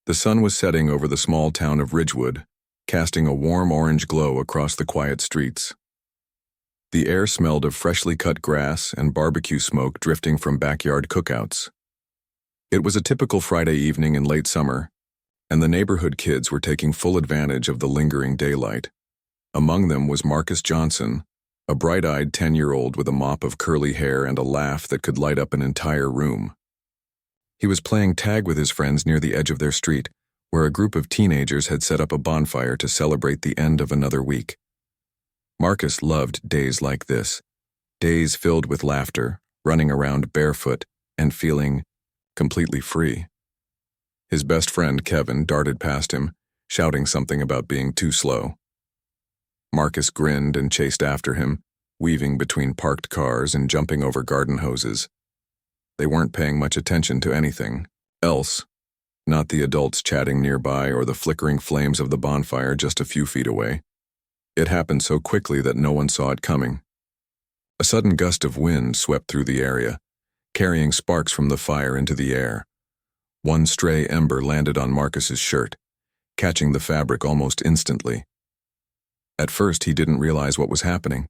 The sun was setting over the small town of Ridgewood, casting a warm orange glow across the quiet streets. The air smelled of freshly cut grass and barbecue smoke drifting from backyard cookouts. It was a typical Friday evening in late summer, and the neighborhood kids were taking full advantage of the lingering daylight. Among them was Marcus Johnson, a bright-eyed 10-year-old with a mop of curly hair and a laugh that could light up an entire room. He was playing tag with his friends near the edge of their street, where a group of teenagers had set up a bonfire to celebrate the end of another week. Marcus loved days like this, days filled with laughter, running around barefoot, and feeling completely free. His best friend, Kevin, darted past him, shouting something about being too slow. Marcus grinned and chased after him, weaving between parked cars and jumping over garden hoses. They weren't paying much attention to anything else, not the adults chatting nearby or the flickering flames of the bonfire just a few feet away. It happened so quickly that no one saw it coming. A sudden gust of wind swept through the area, carrying sparks from the fire into the air. One stray ember landed on Marcus's shirt, catching the fabric almost instantly. At first, he didn't realize what was happening.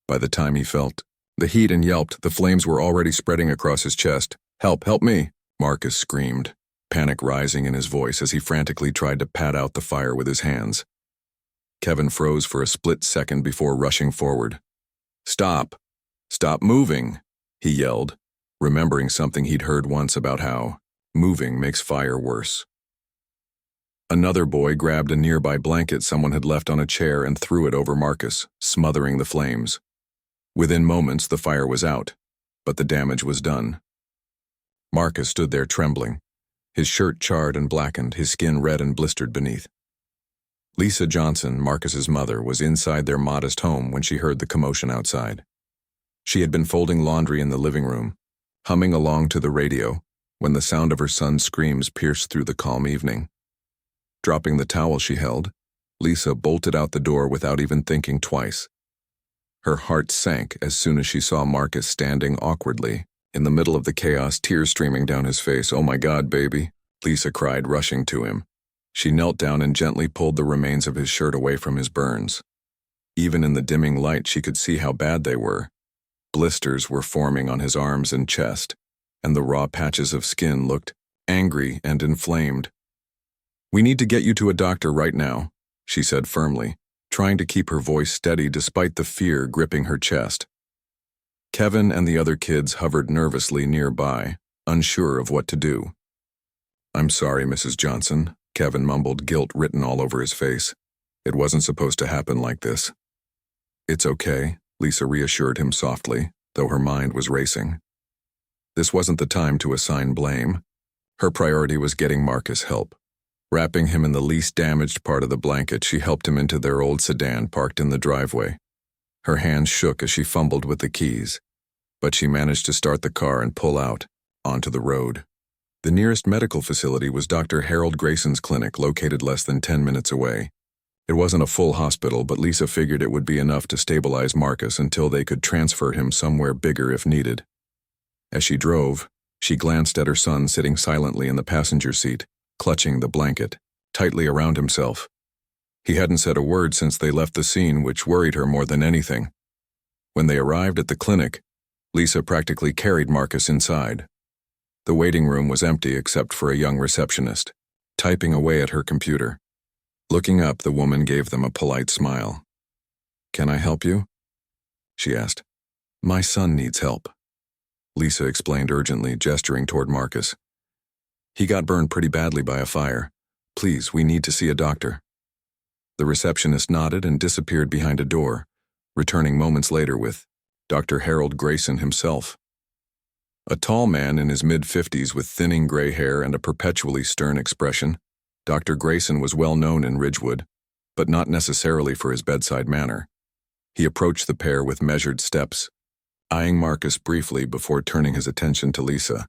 By the time he felt the heat and yelped, the flames were already spreading across his chest. "Help, help me!" Marcus screamed, panic rising in his voice as he frantically tried to pat out the fire with his hands. Kevin froze for a split second before rushing forward. "Stop! Stop moving!" he yelled, remembering something he'd heard once about how moving makes fire worse. Another boy grabbed a nearby blanket someone had left on a chair and threw it over Marcus, smothering the flames. Within moments, the fire was out, but the damage was done. Marcus stood there trembling, his shirt charred and blackened, his skin red and blistered beneath. Lisa Johnson, Marcus's mother, was inside their modest home when she heard the commotion outside. She had been folding laundry in the living room, humming along to the radio, when the sound of her son's screams pierced through the calm evening. Dropping the towel she held, Lisa bolted out the door without even thinking twice. Her heart sank as soon as she saw Marcus standing awkwardly, in the middle of the chaos, tears streaming down his face. "Oh my God, baby," Lisa cried, rushing to him. She knelt down and gently pulled the remains of his shirt away from his burns. Even in the dimming light, she could see how bad they were. Blisters were forming on his arms and chest, and the raw patches of skin looked angry and inflamed. "We need to get you to a doctor right now," she said firmly, trying to keep her voice steady despite the fear gripping her chest. Kevin and the other kids hovered nervously nearby, unsure of what to do. "I'm sorry, Mrs. Johnson," Kevin mumbled, guilt written all over his face. "It wasn't supposed to happen like this." "It's okay," Lisa reassured him softly, though her mind was racing. This wasn't the time to assign blame. Her priority was getting Marcus help. Wrapping him in the least damaged part of the blanket, she helped him into their old sedan parked in the driveway. Her hands shook as she fumbled with the keys, but she managed to start the car and pull out, onto the road. The nearest medical facility was Dr. Harold Grayson's clinic, located less than 10 minutes away. It wasn't a full hospital, but Lisa figured it would be enough to stabilize Marcus until they could transfer him somewhere bigger if needed. As she drove, she glanced at her son sitting silently in the passenger seat, clutching the blanket tightly around himself. He hadn't said a word since they left the scene, which worried her more than anything. When they arrived at the clinic, Lisa practically carried Marcus inside. The waiting room was empty except for a young receptionist, typing away at her computer. Looking up, the woman gave them a polite smile. "Can I help you?" she asked. "My son needs help," Lisa explained urgently, gesturing toward Marcus. "He got burned pretty badly by a fire. Please, we need to see a doctor." The receptionist nodded and disappeared behind a door, returning moments later with Dr. Harold Grayson himself. A tall man in his mid-50s with thinning gray hair and a perpetually stern expression, Dr. Grayson was well known in Ridgewood, but not necessarily for his bedside manner. He approached the pair with measured steps, eyeing Marcus briefly before turning his attention to Lisa.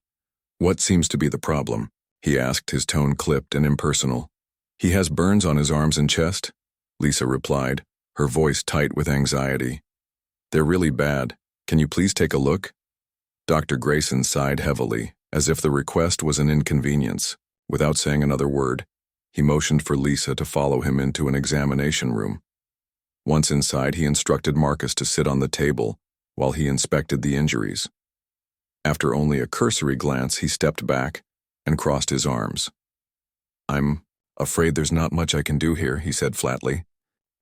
"What seems to be the problem?" he asked, his tone clipped and impersonal. "He has burns on his arms and chest," Lisa replied, her voice tight with anxiety. "They're really bad. Can you please take a look?" Dr. Grayson sighed heavily, as if the request was an inconvenience. Without saying another word, he motioned for Lisa to follow him into an examination room. Once inside, he instructed Marcus to sit on the table while he inspected the injuries. After only a cursory glance, he stepped back and crossed his arms. "I'm afraid there's not much I can do here," he said flatly.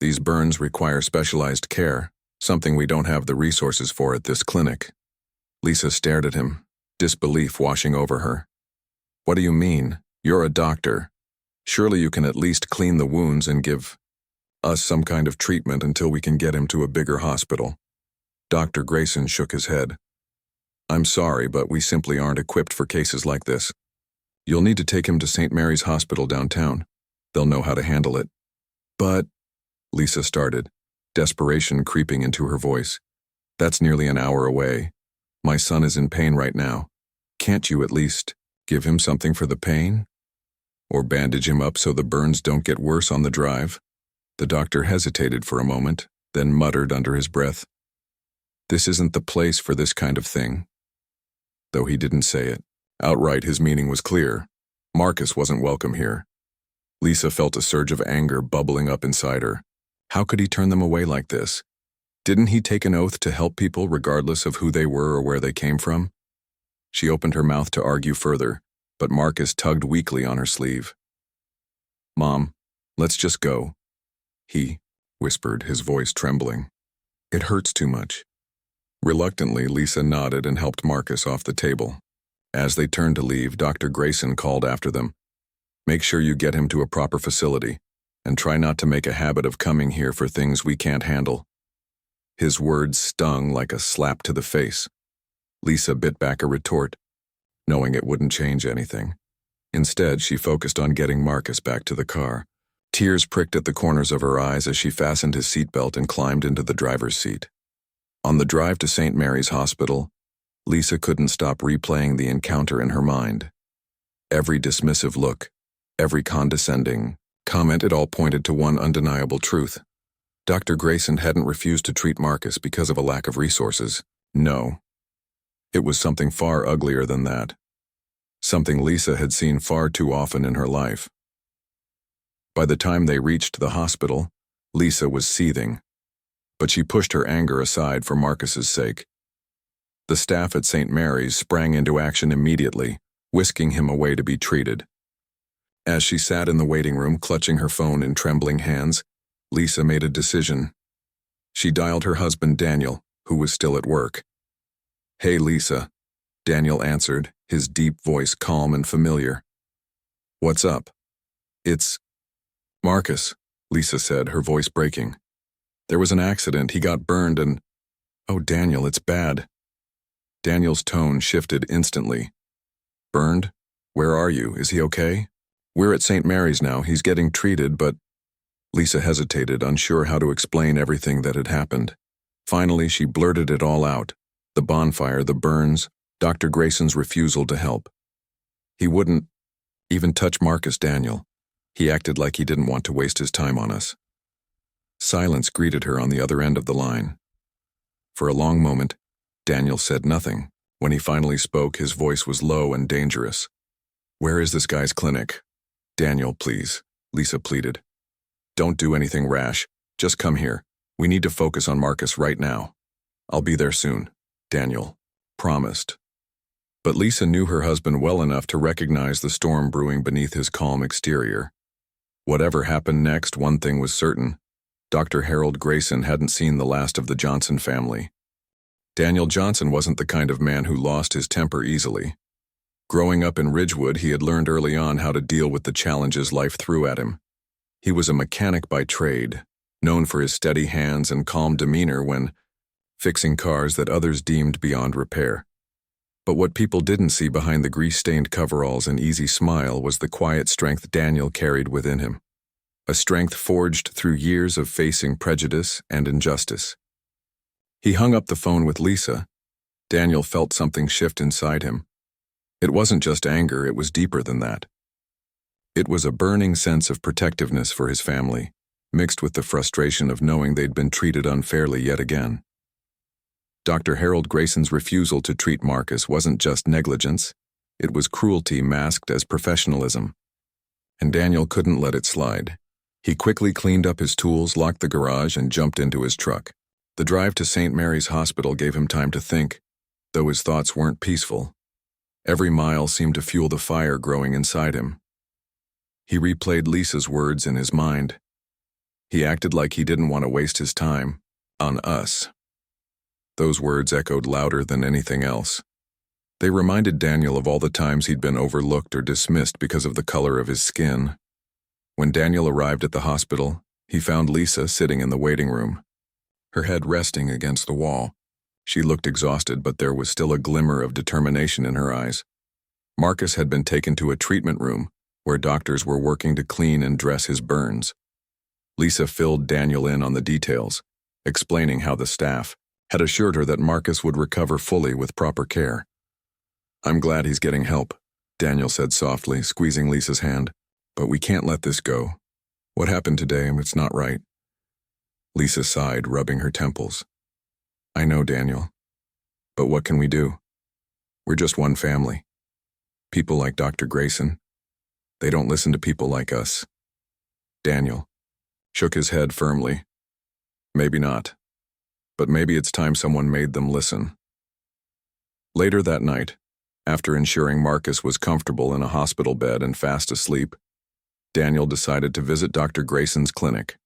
"These burns require specialized care, something we don't have the resources for at this clinic." Lisa stared at him, disbelief washing over her. "What do you mean? You're a doctor. Surely you can at least clean the wounds and give us some kind of treatment until we can get him to a bigger hospital." Dr. Grayson shook his head. "I'm sorry, but we simply aren't equipped for cases like this. You'll need to take him to St. Mary's Hospital downtown. They'll know how to handle it." "But," Lisa started, desperation creeping into her voice, "that's nearly an hour away. My son is in pain right now. Can't you at least give him something for the pain? Or bandage him up so the burns don't get worse on the drive?" The doctor hesitated for a moment, then muttered under his breath, "This isn't the place for this kind of thing." Though he didn't say it outright, his meaning was clear. Marcus wasn't welcome here. Lisa felt a surge of anger bubbling up inside her. How could he turn them away like this? Didn't he take an oath to help people regardless of who they were or where they came from? She opened her mouth to argue further, but Marcus tugged weakly on her sleeve. "Mom, let's just go," he whispered, his voice trembling. "It hurts too much." Reluctantly, Lisa nodded and helped Marcus off the table. As they turned to leave, Dr. Grayson called after them, "Make sure you get him to a proper facility, and try not to make a habit of coming here for things we can't handle." His words stung like a slap to the face. Lisa bit back a retort, knowing it wouldn't change anything. Instead, she focused on getting Marcus back to the car. Tears pricked at the corners of her eyes as she fastened his seatbelt and climbed into the driver's seat. On the drive to St. Mary's Hospital, Lisa couldn't stop replaying the encounter in her mind. Every dismissive look, every condescending comment, it all pointed to one undeniable truth. Dr. Grayson hadn't refused to treat Marcus because of a lack of resources. No. It was something far uglier than that. Something Lisa had seen far too often in her life. By the time they reached the hospital, Lisa was seething, but she pushed her anger aside for Marcus's sake. The staff at St. Mary's sprang into action immediately, whisking him away to be treated. As she sat in the waiting room, clutching her phone in trembling hands, Lisa made a decision. She dialed her husband Daniel, who was still at work. "Hey, Lisa," Daniel answered, his deep voice calm and familiar. "What's up?" "It's Marcus," Lisa said, her voice breaking. "There was an accident, he got burned and—" "Oh, Daniel, it's bad." Daniel's tone shifted instantly. "Burned? Where are you? Is he okay?" "We're at St. Mary's now. He's getting treated, but—" Lisa hesitated, unsure how to explain everything that had happened. Finally, she blurted it all out. The bonfire, the burns, Dr. Grayson's refusal to help. He wouldn't even touch Marcus, Daniel. He acted like he didn't want to waste his time on us. Silence greeted her on the other end of the line. For a long moment, Daniel said nothing. When he finally spoke, his voice was low and dangerous. "Where is this guy's clinic?" "Daniel, please," Lisa pleaded. "Don't do anything rash. Just come here. We need to focus on Marcus right now." "I'll be there soon," Daniel promised. But Lisa knew her husband well enough to recognize the storm brewing beneath his calm exterior. Whatever happened next, one thing was certain. Dr. Harold Grayson hadn't seen the last of the Johnson family. Daniel Johnson wasn't the kind of man who lost his temper easily. Growing up in Ridgewood, he had learned early on how to deal with the challenges life threw at him. He was a mechanic by trade, known for his steady hands and calm demeanor when fixing cars that others deemed beyond repair. But what people didn't see behind the grease-stained coveralls and easy smile was the quiet strength Daniel carried within him. A strength forged through years of facing prejudice and injustice. He hung up the phone with Lisa. Daniel felt something shift inside him. It wasn't just anger, it was deeper than that. It was a burning sense of protectiveness for his family, mixed with the frustration of knowing they'd been treated unfairly yet again. Dr. Harold Grayson's refusal to treat Marcus wasn't just negligence, It was cruelty masked as professionalism, and Daniel couldn't let it slide. He quickly cleaned up his tools, locked the garage, and jumped into his truck. The drive to St. Mary's Hospital gave him time to think, though his thoughts weren't peaceful. Every mile seemed to fuel the fire growing inside him. He replayed Lisa's words in his mind. He acted like he didn't want to waste his time on us. Those words echoed louder than anything else. They reminded Daniel of all the times he'd been overlooked or dismissed because of the color of his skin. When Daniel arrived at the hospital, he found Lisa sitting in the waiting room, her head resting against the wall. She looked exhausted, but there was still a glimmer of determination in her eyes. Marcus had been taken to a treatment room, where doctors were working to clean and dress his burns. Lisa filled Daniel in on the details, explaining how the staff had assured her that Marcus would recover fully with proper care. "I'm glad he's getting help," Daniel said softly, squeezing Lisa's hand. "But we can't let this go. What happened today, it's not right." Lisa sighed, rubbing her temples. "I know, Daniel. But what can we do? We're just one family. People like Dr. Grayson, they don't listen to people like us." Daniel shook his head firmly. "Maybe not. But maybe it's time someone made them listen." Later that night, after ensuring Marcus was comfortable in a hospital bed and fast asleep, Daniel decided to visit Dr. Grayson's clinic.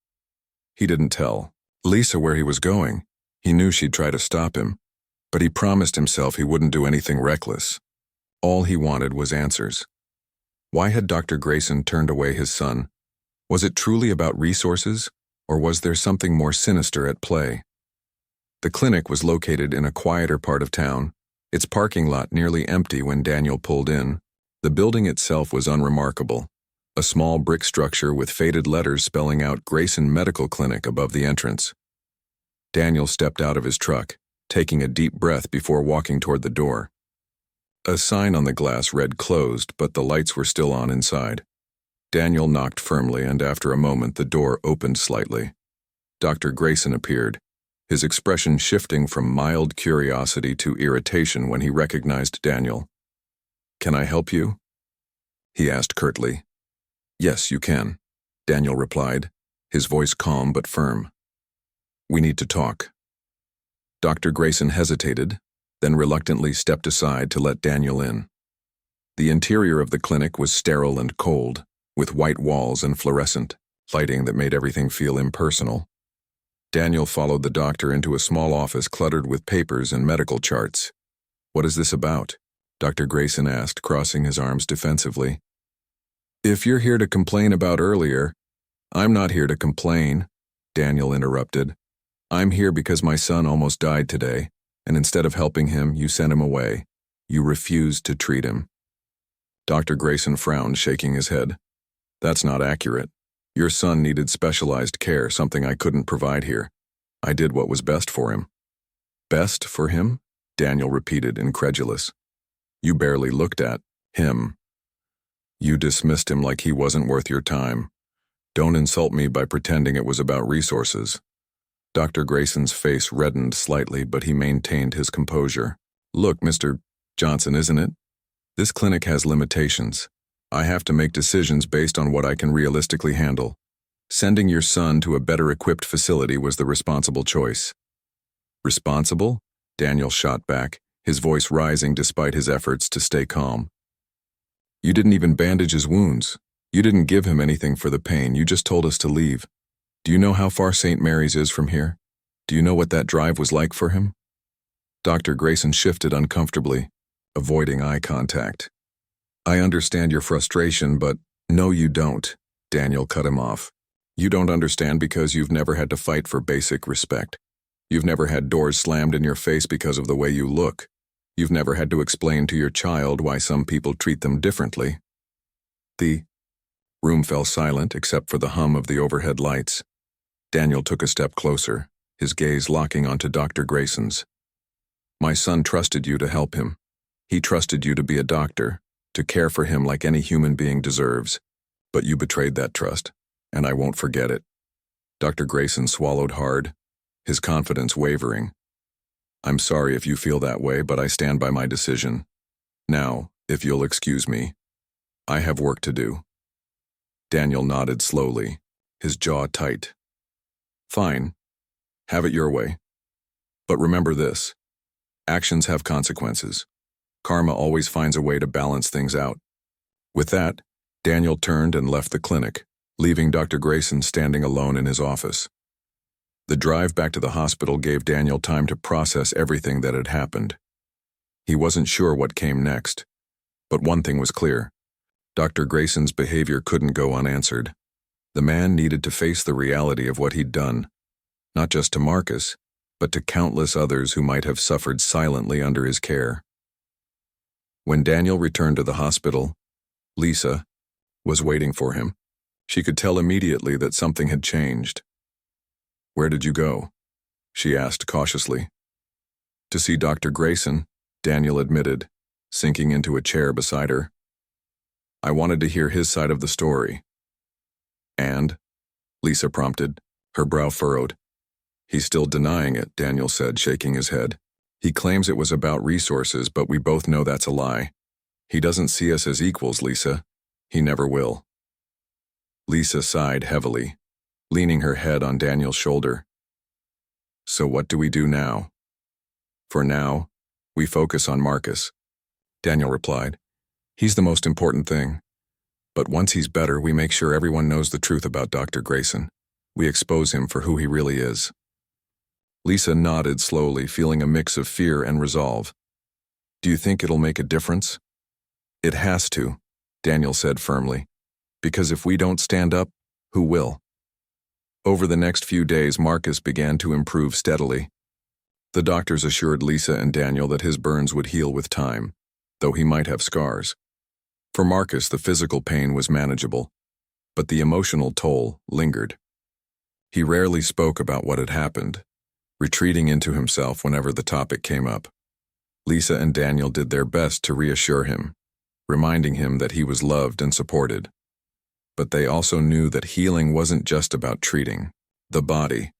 He didn't tell Lisa where he was going. He knew she'd try to stop him, but he promised himself he wouldn't do anything reckless. All he wanted was answers. Why had Dr. Grayson turned away his son? Was it truly about resources, or was there something more sinister at play? The clinic was located in a quieter part of town, its parking lot nearly empty when Daniel pulled in. The building itself was unremarkable, a small brick structure with faded letters spelling out Grayson Medical Clinic above the entrance. Daniel stepped out of his truck, taking a deep breath before walking toward the door. A sign on the glass read closed, but the lights were still on inside. Daniel knocked firmly, and after a moment the door opened slightly. Dr. Grayson appeared, his expression shifting from mild curiosity to irritation when he recognized Daniel. "Can I help you?" he asked curtly. "Yes, you can," Daniel replied, his voice calm but firm. "We need to talk." Dr. Grayson hesitated, then reluctantly stepped aside to let Daniel in. The interior of the clinic was sterile and cold, with white walls and fluorescent lighting that made everything feel impersonal. Daniel followed the doctor into a small office cluttered with papers and medical charts. "What is this about?" Dr. Grayson asked, crossing his arms defensively. "If you're here to complain about earlier, I'm not here to complain," Daniel interrupted. "I'm here because my son almost died today, and instead of helping him, you sent him away. You refused to treat him." Dr. Grayson frowned, shaking his head. "That's not accurate. Your son needed specialized care, something I couldn't provide here. I did what was best for him." "Best for him?" Daniel repeated, incredulous. "You barely looked at him. You dismissed him like he wasn't worth your time. Don't insult me by pretending it was about resources." Dr. Grayson's face reddened slightly, but he maintained his composure. "Look, Mr. Johnson, isn't it? This clinic has limitations. I have to make decisions based on what I can realistically handle. Sending your son to a better-equipped facility was the responsible choice." "Responsible?" Daniel shot back, his voice rising despite his efforts to stay calm. "You didn't even bandage his wounds. You didn't give him anything for the pain. You just told us to leave. Do you know how far St. Mary's is from here? Do you know what that drive was like for him?" Dr. Grayson shifted uncomfortably, avoiding eye contact. "I understand your frustration, but no, you don't," Daniel cut him off. "You don't understand because you've never had to fight for basic respect. You've never had doors slammed in your face because of the way you look. You've never had to explain to your child why some people treat them differently." The room fell silent except for the hum of the overhead lights. Daniel took a step closer, his gaze locking onto Dr. Grayson's. "My son trusted you to help him. He trusted you to be a doctor, to care for him like any human being deserves. But you betrayed that trust, and I won't forget it." Dr. Grayson swallowed hard, his confidence wavering. "I'm sorry if you feel that way, but I stand by my decision. Now, If you'll excuse me, I have work to do. Daniel nodded slowly, his jaw tight. Fine. Have it your way. But remember this. Actions have consequences. Karma always finds a way to balance things out. With that, Daniel turned and left the clinic, leaving Dr. Grayson standing alone in his office. The drive back to the hospital gave Daniel time to process everything that had happened. He wasn't sure what came next, but one thing was clear. Dr. Grayson's behavior couldn't go unanswered. The man needed to face the reality of what he'd done, not just to Marcus, but to countless others who might have suffered silently under his care. When Daniel returned to the hospital, Lisa was waiting for him. She could tell immediately that something had changed. "Where did you go?" she asked cautiously. "To see Dr. Grayson," Daniel admitted, sinking into a chair beside her. "I wanted to hear his side of the story." "And?" Lisa prompted, her brow furrowed. "He's still denying it," Daniel said, shaking his head. "He claims it was about resources, but we both know that's a lie. He doesn't see us as equals, Lisa. He never will." Lisa sighed heavily, leaning her head on Daniel's shoulder. "So what do we do now?" "For now, we focus on Marcus," Daniel replied. "He's the most important thing. But once he's better, we make sure everyone knows the truth about Dr. Grayson. We expose him for who he really is." Lisa nodded slowly, feeling a mix of fear and resolve. "Do you think it'll make a difference?" "It has to," Daniel said firmly. "Because if we don't stand up, who will?" Over the next few days, Marcus began to improve steadily. The doctors assured Lisa and Daniel that his burns would heal with time, though he might have scars. For Marcus, the physical pain was manageable, but the emotional toll lingered. He rarely spoke about what had happened, retreating into himself whenever the topic came up. Lisa and Daniel did their best to reassure him, reminding him that he was loved and supported. But they also knew that healing wasn't just about treating the body.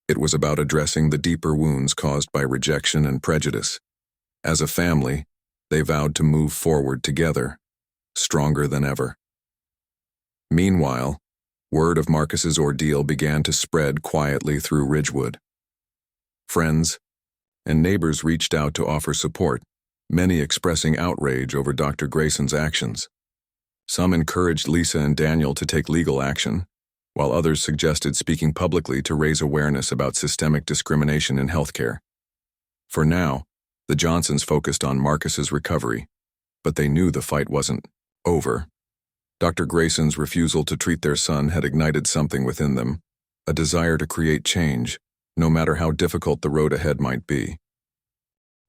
It was about addressing the deeper wounds caused by rejection and prejudice. As a family, they vowed to move forward together, stronger than ever. Meanwhile, word of Marcus's ordeal began to spread quietly through Ridgewood. Friends and neighbors reached out to offer support, many expressing outrage over Dr. Grayson's actions. Some encouraged Lisa and Daniel to take legal action, while others suggested speaking publicly to raise awareness about systemic discrimination in healthcare. For now, the Johnsons focused on Marcus's recovery, but they knew the fight wasn't over. Dr. Grayson's refusal to treat their son had ignited something within them, a desire to create change, no matter how difficult the road ahead might be.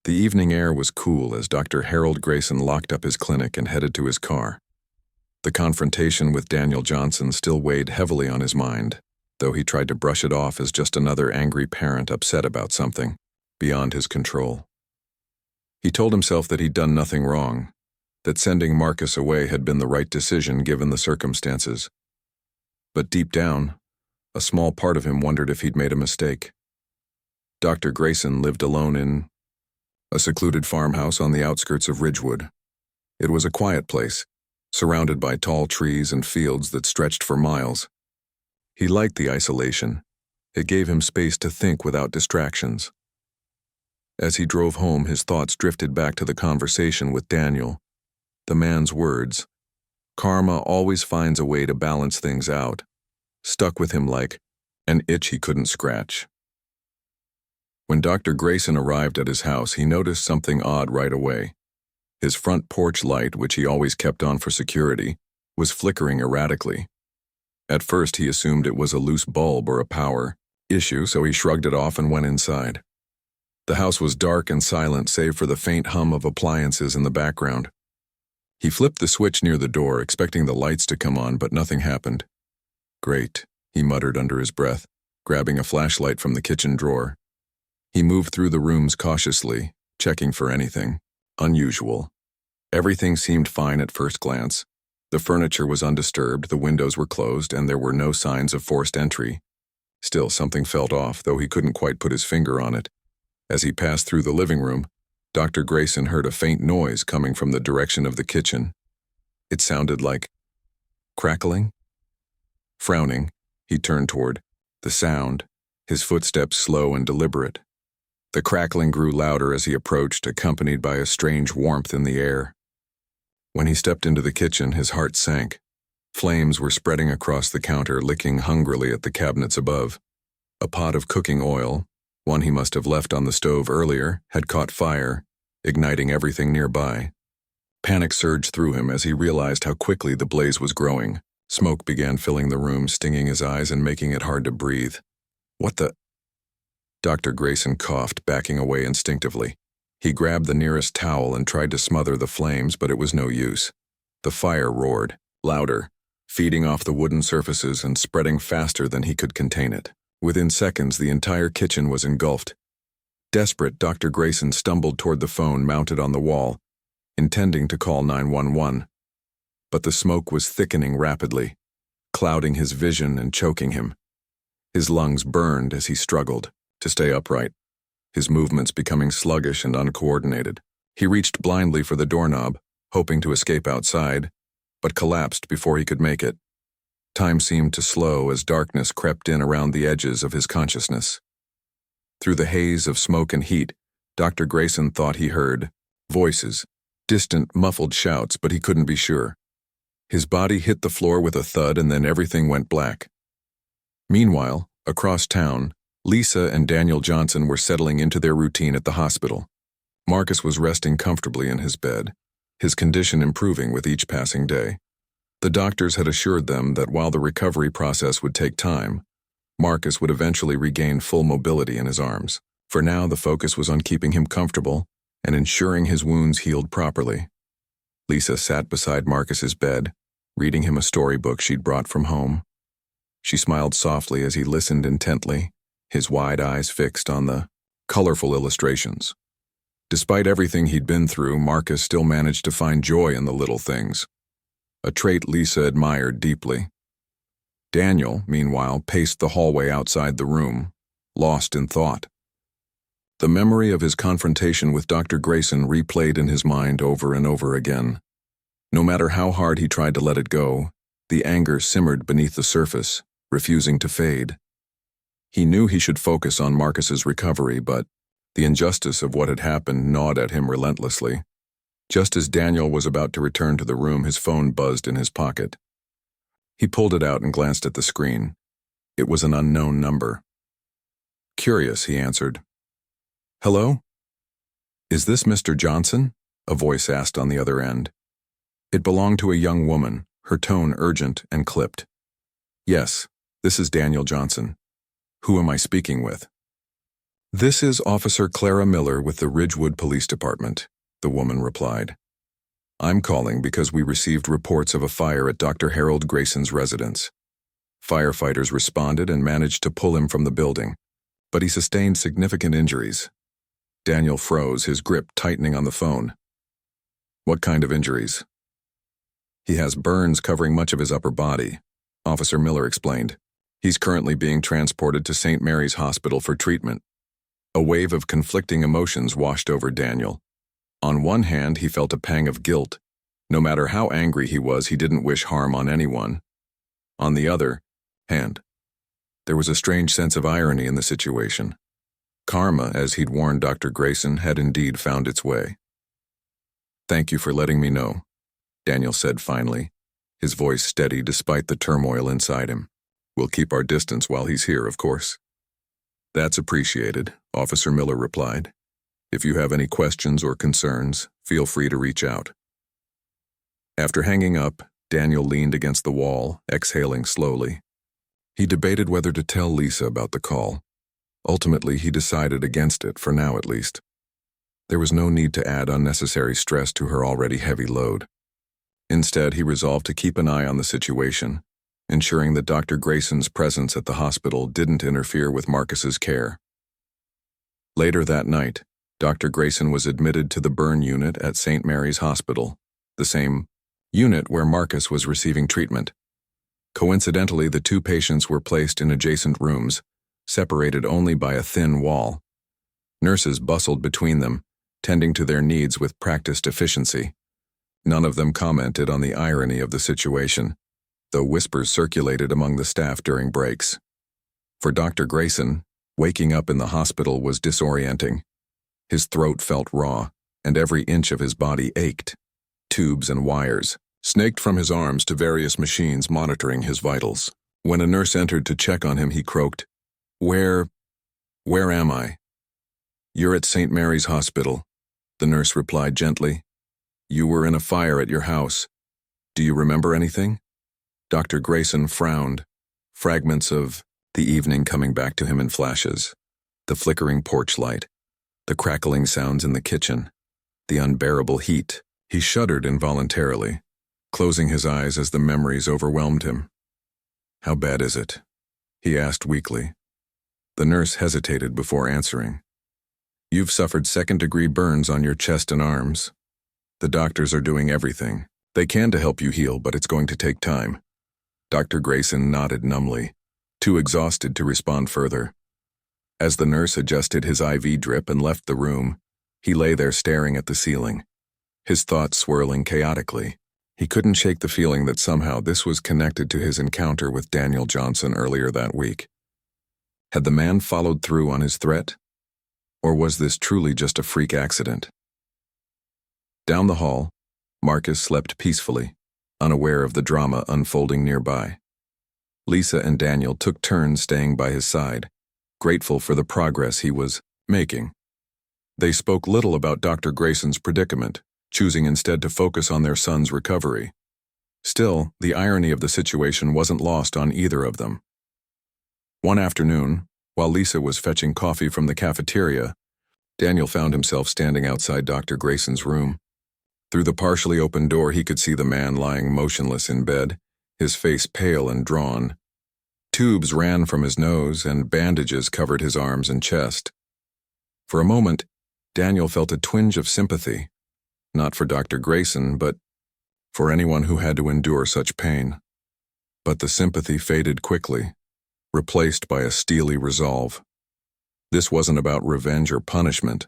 The evening air was cool as Dr. Harold Grayson locked up his clinic and headed to his car. The confrontation with Daniel Johnson still weighed heavily on his mind, though he tried to brush it off as just another angry parent upset about something beyond his control. He told himself that he'd done nothing wrong, that sending Marcus away had been the right decision given the circumstances. But deep down, a small part of him wondered if he'd made a mistake. Dr. Grayson lived alone in a secluded farmhouse on the outskirts of Ridgewood. It was a quiet place, surrounded by tall trees and fields that stretched for miles. He liked the isolation. It gave him space to think without distractions. As he drove home, his thoughts drifted back to the conversation with Daniel. The man's words, "Karma always finds a way to balance things out," stuck with him like an itch he couldn't scratch. When Dr. Grayson arrived at his house, he noticed something odd right away. His front porch light, which he always kept on for security, was flickering erratically. At first, he assumed it was a loose bulb or a power issue, so he shrugged it off and went inside. The house was dark and silent, save for the faint hum of appliances in the background. He flipped the switch near the door, expecting the lights to come on, but nothing happened. "Great," he muttered under his breath, grabbing a flashlight from the kitchen drawer. He moved through the rooms cautiously, checking for anything unusual. Everything seemed fine at first glance. The furniture was undisturbed, the windows were closed, and there were no signs of forced entry. Still, something felt off, though he couldn't quite put his finger on it. As he passed through the living room, Dr. Grayson heard a faint noise coming from the direction of the kitchen. It sounded like crackling. Frowning, he turned toward the sound, his footsteps slow and deliberate. The crackling grew louder as he approached, accompanied by a strange warmth in the air. When he stepped into the kitchen, his heart sank. Flames were spreading across the counter, licking hungrily at the cabinets above. A pot of cooking oil, one he must have left on the stove earlier, had caught fire, igniting everything nearby. Panic surged through him as he realized how quickly the blaze was growing. Smoke began filling the room, stinging his eyes and making it hard to breathe. What the? Dr. Grayson coughed, backing away instinctively. He grabbed the nearest towel and tried to smother the flames, but it was no use. The fire roared, louder, feeding off the wooden surfaces and spreading faster than he could contain it. Within seconds, the entire kitchen was engulfed. Desperate, Dr. Grayson stumbled toward the phone mounted on the wall, intending to call 911. But the smoke was thickening rapidly, clouding his vision and choking him. His lungs burned as he struggled to stay upright, his movements becoming sluggish and uncoordinated. He reached blindly for the doorknob, hoping to escape outside, but collapsed before he could make it. Time seemed to slow as darkness crept in around the edges of his consciousness. Through the haze of smoke and heat, Dr. Grayson thought he heard voices, distant, muffled shouts, but he couldn't be sure. His body hit the floor with a thud, and then everything went black. Meanwhile, across town, Lisa and Daniel Johnson were settling into their routine at the hospital. Marcus was resting comfortably in his bed, his condition improving with each passing day. The doctors had assured them that while the recovery process would take time, Marcus would eventually regain full mobility in his arms. For now, the focus was on keeping him comfortable and ensuring his wounds healed properly. Lisa sat beside Marcus's bed, reading him a storybook she'd brought from home. She smiled softly as he listened intently, his wide eyes fixed on the colorful illustrations. Despite everything he'd been through, Marcus still managed to find joy in the little things, a trait Lisa admired deeply. Daniel, meanwhile, paced the hallway outside the room, lost in thought. The memory of his confrontation with Dr. Grayson replayed in his mind over and over again. No matter how hard he tried to let it go, the anger simmered beneath the surface, refusing to fade. He knew he should focus on Marcus's recovery, but the injustice of what had happened gnawed at him relentlessly. Just as Daniel was about to return to the room, his phone buzzed in his pocket. He pulled it out and glanced at the screen. It was an unknown number. Curious, he answered. "Hello? Is this Mr. Johnson?" a voice asked on the other end. It belonged to a young woman, her tone urgent and clipped. "Yes, this is Daniel Johnson. Who am I speaking with?" "This is Officer Clara Miller with the Ridgewood Police Department," the woman replied. "I'm calling because we received reports of a fire at Dr. Harold Grayson's residence. Firefighters responded and managed to pull him from the building, but he sustained significant injuries." Daniel froze, his grip tightening on the phone. "What kind of injuries?" "He has burns covering much of his upper body," Officer Miller explained. "He's currently being transported to St. Mary's Hospital for treatment." A wave of conflicting emotions washed over Daniel. On one hand, he felt a pang of guilt. No matter how angry he was, he didn't wish harm on anyone. On the other hand, there was a strange sense of irony in the situation. Karma, as he'd warned Dr. Grayson, had indeed found its way. "Thank you for letting me know," Daniel said finally, his voice steady despite the turmoil inside him. "We'll keep our distance while he's here, of course." "That's appreciated," Officer Miller replied. "If you have any questions or concerns, feel free to reach out." After hanging up, Daniel leaned against the wall, exhaling slowly. He debated whether to tell Lisa about the call. Ultimately, he decided against it, for now at least. There was no need to add unnecessary stress to her already heavy load. Instead, he resolved to keep an eye on the situation, ensuring that Dr. Grayson's presence at the hospital didn't interfere with Marcus's care. Later that night, Dr. Grayson was admitted to the burn unit at St. Mary's Hospital, the same unit where Marcus was receiving treatment. Coincidentally, the two patients were placed in adjacent rooms, separated only by a thin wall. Nurses bustled between them, tending to their needs with practiced efficiency. None of them commented on the irony of the situation, though whispers circulated among the staff during breaks. For Dr. Grayson, waking up in the hospital was disorienting. His throat felt raw, and every inch of his body ached. Tubes and wires snaked from his arms to various machines monitoring his vitals. When a nurse entered to check on him, he croaked, Where am I?" "You're at St. Mary's Hospital," the nurse replied gently. "You were in a fire at your house. Do you remember anything?" Dr. Grayson frowned, fragments of the evening coming back to him in flashes. The flickering porch light, the crackling sounds in the kitchen, the unbearable heat. He shuddered involuntarily, closing his eyes as the memories overwhelmed him. "How bad is it?" he asked weakly. The nurse hesitated before answering. "You've suffered second-degree burns on your chest and arms. The doctors are doing everything they can to help you heal, but it's going to take time." Dr. Grayson nodded numbly, too exhausted to respond further. As the nurse adjusted his IV drip and left the room, he lay there staring at the ceiling, his thoughts swirling chaotically. He couldn't shake the feeling that somehow this was connected to his encounter with Daniel Johnson earlier that week. Had the man followed through on his threat? Or was this truly just a freak accident? Down the hall, Marcus slept peacefully, unaware of the drama unfolding nearby. Lisa and Daniel took turns staying by his side, grateful for the progress he was making. They spoke little about Dr. Grayson's predicament, choosing instead to focus on their son's recovery. Still, the irony of the situation wasn't lost on either of them. One afternoon, while Lisa was fetching coffee from the cafeteria, Daniel found himself standing outside Dr. Grayson's room. Through the partially open door, he could see the man lying motionless in bed, his face pale and drawn. Tubes ran from his nose, and bandages covered his arms and chest. For a moment, Daniel felt a twinge of sympathy, not for Dr. Grayson, but for anyone who had to endure such pain. But the sympathy faded quickly, replaced by a steely resolve. This wasn't about revenge or punishment.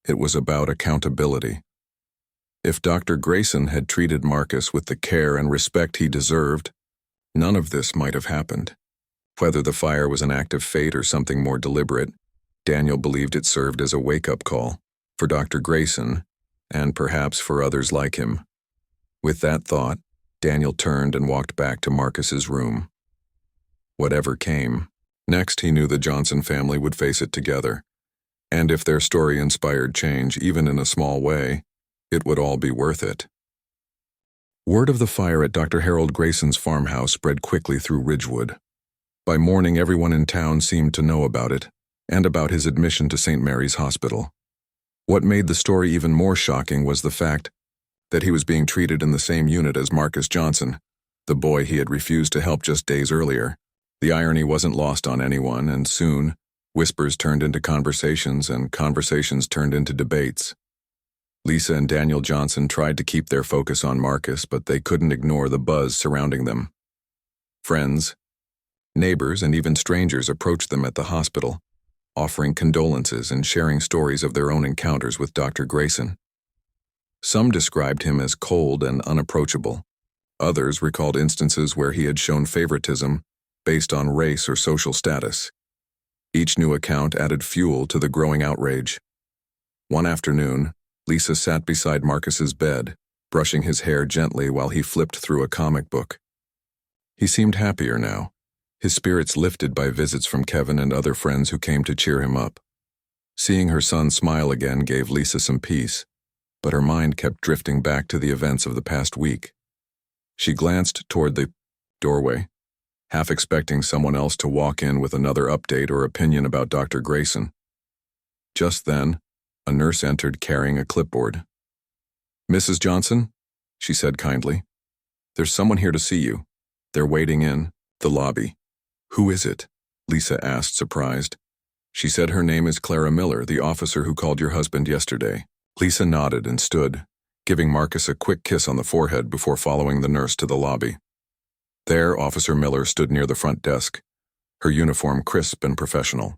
It was about accountability. If Dr. Grayson had treated Marcus with the care and respect he deserved, none of this might have happened. Whether the fire was an act of fate or something more deliberate, Daniel believed it served as a wake-up call for Dr. Grayson, and perhaps for others like him. With that thought, Daniel turned and walked back to Marcus's room. Whatever came, next he knew the Johnson family would face it together, and if their story inspired change, even in a small way, it would all be worth it. Word of the fire at Dr. Harold Grayson's farmhouse spread quickly through Ridgewood. By morning, everyone in town seemed to know about it, and about his admission to St. Mary's Hospital. What made the story even more shocking was the fact that he was being treated in the same unit as Marcus Johnson, the boy he had refused to help just days earlier. The irony wasn't lost on anyone, and soon, whispers turned into conversations, and conversations turned into debates. Lisa and Daniel Johnson tried to keep their focus on Marcus, but they couldn't ignore the buzz surrounding them. Friends, neighbors, and even strangers approached them at the hospital, offering condolences and sharing stories of their own encounters with Dr. Grayson. Some described him as cold and unapproachable. Others recalled instances where he had shown favoritism based on race or social status. Each new account added fuel to the growing outrage. One afternoon, Lisa sat beside Marcus's bed, brushing his hair gently while he flipped through a comic book. He seemed happier now, his spirits lifted by visits from Kevin and other friends who came to cheer him up. Seeing her son smile again gave Lisa some peace, but her mind kept drifting back to the events of the past week. She glanced toward the doorway, half expecting someone else to walk in with another update or opinion about Dr. Grayson. Just then, a nurse entered carrying a clipboard. "Mrs. Johnson," she said kindly, "there's someone here to see you. They're waiting in the lobby." "Who is it?" Lisa asked, surprised. "She said her name is Clara Miller, the officer who called your husband yesterday." Lisa nodded and stood, giving Marcus a quick kiss on the forehead before following the nurse to the lobby. There, Officer Miller stood near the front desk, her uniform crisp and professional.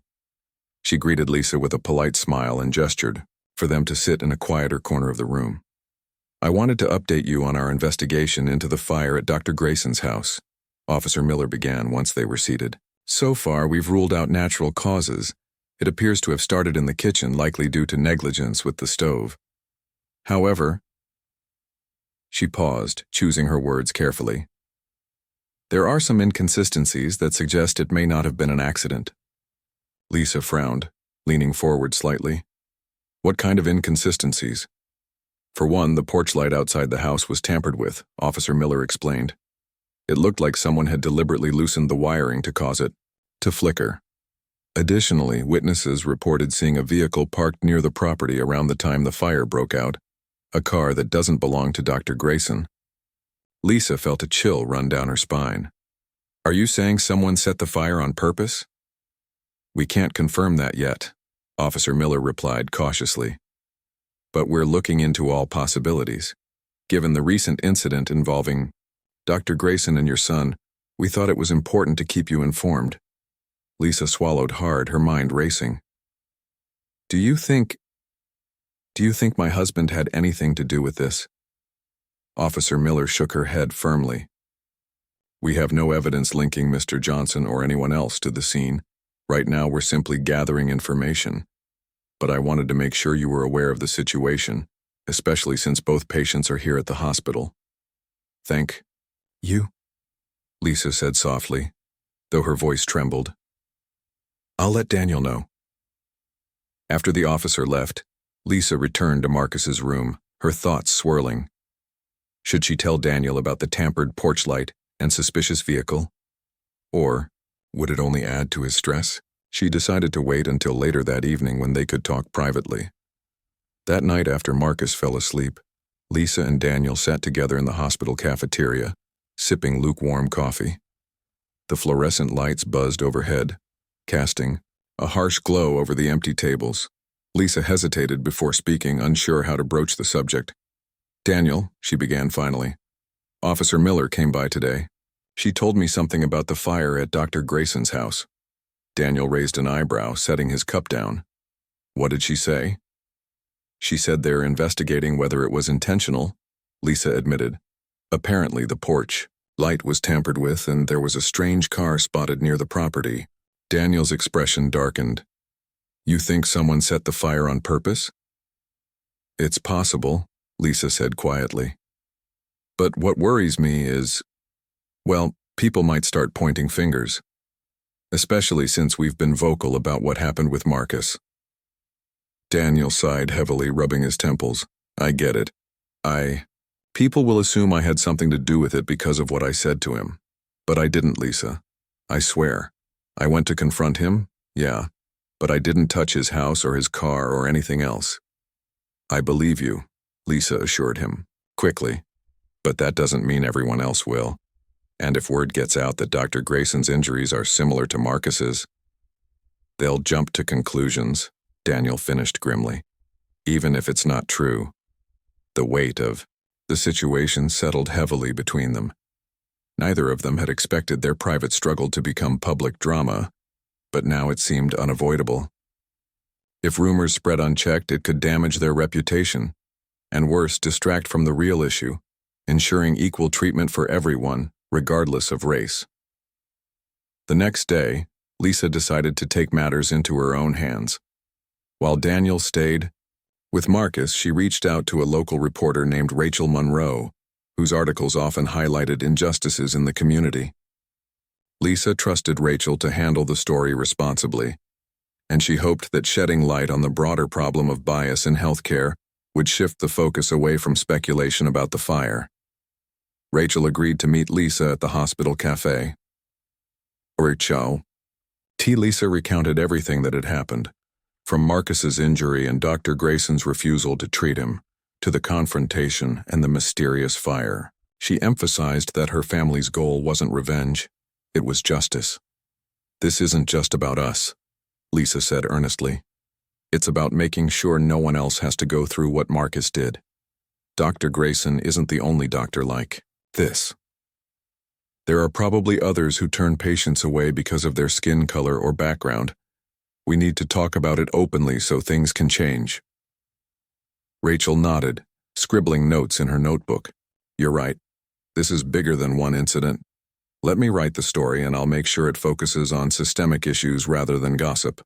She greeted Lisa with a polite smile and gestured for them to sit in a quieter corner of the room. "I wanted to update you on our investigation into the fire at Dr. Grayson's house," Officer Miller began once they were seated. "So far, we've ruled out natural causes. It appears to have started in the kitchen, likely due to negligence with the stove. However," she paused, choosing her words carefully, "there are some inconsistencies that suggest it may not have been an accident." Lisa frowned, leaning forward slightly. "What kind of inconsistencies?" "For one, the porch light outside the house was tampered with," Officer Miller explained. "It looked like someone had deliberately loosened the wiring to cause it to flicker. Additionally, witnesses reported seeing a vehicle parked near the property around the time the fire broke out, a car that doesn't belong to Dr. Grayson." Lisa felt a chill run down her spine. "Are you saying someone set the fire on purpose?" "We can't confirm that yet," Officer Miller replied cautiously. "But we're looking into all possibilities. Given the recent incident involving Dr. Grayson and your son, we thought it was important to keep you informed." Lisa swallowed hard, her mind racing. Do you think my husband had anything to do with this?" Officer Miller shook her head firmly. "We have no evidence linking Mr. Johnson or anyone else to the scene. Right now we're simply gathering information. But I wanted to make sure you were aware of the situation, especially since both patients are here at the hospital." "Thank you," Lisa said softly, though her voice trembled. "I'll let Daniel know." After the officer left, Lisa returned to Marcus's room, her thoughts swirling. Should she tell Daniel about the tampered porch light and suspicious vehicle? Or would it only add to his stress? She decided to wait until later that evening when they could talk privately. That night after Marcus fell asleep, Lisa and Daniel sat together in the hospital cafeteria, sipping lukewarm coffee. The fluorescent lights buzzed overhead, casting a harsh glow over the empty tables. Lisa hesitated before speaking, unsure how to broach the subject. "Daniel," she began finally, "Officer Miller came by today. She told me something about the fire at Dr. Grayson's house." Daniel raised an eyebrow, setting his cup down. "What did she say?" "She said they're investigating whether it was intentional," Lisa admitted. "Apparently the porch light was tampered with and there was a strange car spotted near the property." Daniel's expression darkened. "You think someone set the fire on purpose?" "It's possible," Lisa said quietly. "But what worries me is, well, people might start pointing fingers. Especially since we've been vocal about what happened with Marcus." Daniel sighed heavily, rubbing his temples. "I get it. People will assume I had something to do with it because of what I said to him. But I didn't, Lisa. I swear. I went to confront him, yeah, but I didn't touch his house or his car or anything else." "I believe you," Lisa assured him, quickly. "But that doesn't mean everyone else will. And if word gets out that Dr. Grayson's injuries are similar to Marcus's, they'll jump to conclusions," Daniel finished grimly. "Even if it's not true." The weight of the situation settled heavily between them. Neither of them had expected their private struggle to become public drama, but now it seemed unavoidable. If rumors spread unchecked, it could damage their reputation, and worse, distract from the real issue, ensuring equal treatment for everyone, regardless of race. The next day, Lisa decided to take matters into her own hands. While Daniel stayed with Marcus, she reached out to a local reporter named Rachel Monroe, whose articles often highlighted injustices in the community. Lisa trusted Rachel to handle the story responsibly, and she hoped that shedding light on the broader problem of bias in healthcare would shift the focus away from speculation about the fire. Rachel agreed to meet Lisa at the hospital cafe. Lisa recounted everything that had happened, from Marcus's injury and Dr. Grayson's refusal to treat him, to the confrontation and the mysterious fire. She emphasized that her family's goal wasn't revenge, it was justice. "This isn't just about us," Lisa said earnestly. "It's about making sure no one else has to go through what Marcus did. Dr. Grayson isn't the only doctor like this. There are probably others who turn patients away because of their skin color or background. We need to talk about it openly so things can change." Rachel nodded, scribbling notes in her notebook. You're right. This is bigger than one incident. Let me write the story and I'll make sure it focuses on systemic issues rather than gossip.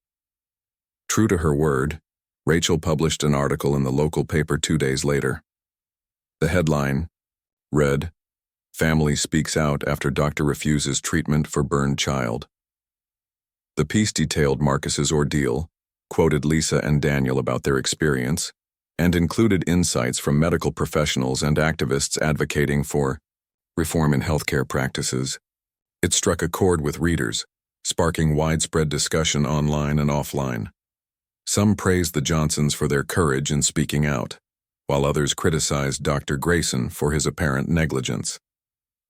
True to her word, Rachel published an article in the local paper 2 days later. The headline read, "Family speaks out after doctor refuses treatment for burned child." The piece detailed Marcus's ordeal, quoted Lisa and Daniel about their experience, and included insights from medical professionals and activists advocating for reform in healthcare practices. It struck a chord with readers, sparking widespread discussion online and offline. Some praised the Johnsons for their courage in speaking out, while others criticized Dr. Grayson for his apparent negligence.